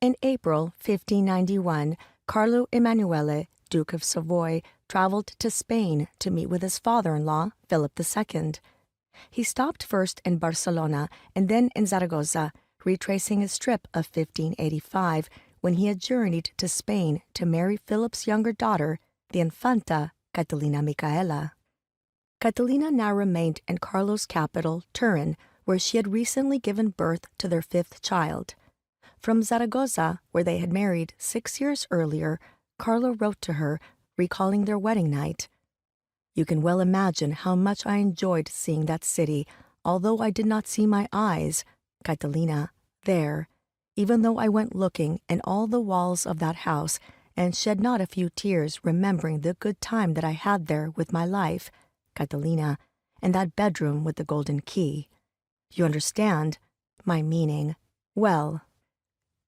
In April 1591, Carlo Emanuele, Duke of Savoy, traveled to Spain to meet with his father-in-law, Philip II. He stopped first in Barcelona and then in Zaragoza, retracing his trip of 1585 when he had journeyed to Spain to marry Philip's younger daughter, the Infanta Catalina Micaela. Catalina now remained in Carlo's capital, Turin, where she had recently given birth to their fifth child. From Zaragoza, where they had married 6 years earlier, Carlo wrote to her, recalling their wedding night. "You can well imagine how much I enjoyed seeing that city, although I did not see my eyes, Catalina, there, even though I went looking in all the walls of that house and shed not a few tears remembering the good time that I had there with my life, Catalina, in that bedroom with the golden key. You understand my meaning well."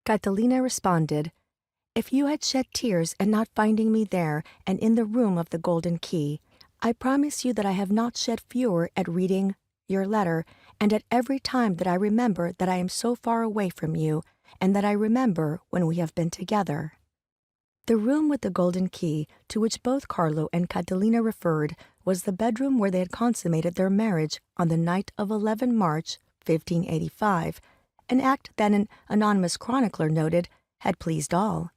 Catalina responded, "If you had shed tears at not finding me there and in the room of the golden key, I promise you that I have not shed fewer at reading your letter and at every time that I remember that I am so far away from you and that I remember when we have been together." The room with the golden key, to which both Carlo and Catalina referred, was the bedroom where they had consummated their marriage on the night of 11 March 1585, an act that an anonymous chronicler noted had pleased all.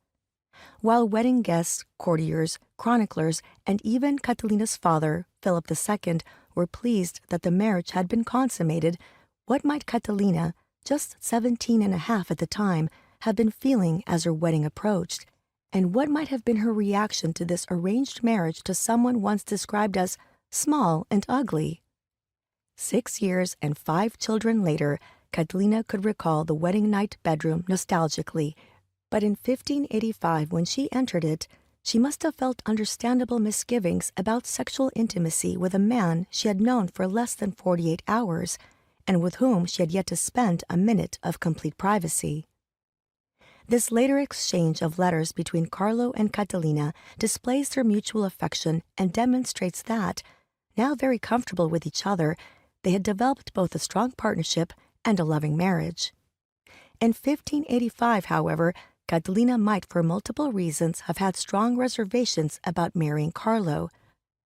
While wedding guests, courtiers, chroniclers, and even Catalina's father, Philip II, were pleased that the marriage had been consummated, what might Catalina, just 17 and a half at the time, have been feeling as her wedding approached? And what might have been her reaction to this arranged marriage to someone once described as small and ugly? 6 years and 5 children later, Catalina could recall the wedding night bedroom nostalgically, but in 1585, when she entered it, she must have felt understandable misgivings about sexual intimacy with a man she had known for less than 48 hours, and with whom she had yet to spend a minute of complete privacy. This later exchange of letters between Carlo and Catalina displays their mutual affection and demonstrates that, now very comfortable with each other, they had developed both a strong partnership and a loving marriage. In 1585, however, Catalina might for multiple reasons have had strong reservations about marrying Carlo.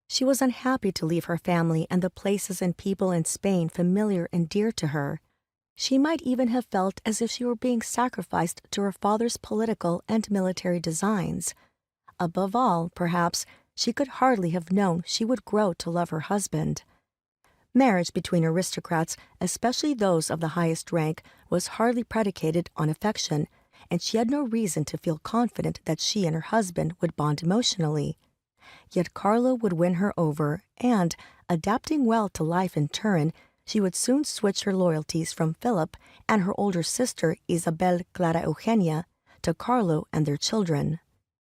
She was unhappy to leave her family and the places and people in Spain familiar and dear to her. She might even have felt as if she were being sacrificed to her father's political and military designs. Above all, perhaps, she could hardly have known she would grow to love her husband. Marriage between aristocrats, especially those of the highest rank, was hardly predicated on affection, and she had no reason to feel confident that she and her husband would bond emotionally. Yet Carlo would win her over, and, adapting well to life in Turin, she would soon switch her loyalties from Philip and her older sister Isabel Clara Eugenia to Carlo and their children.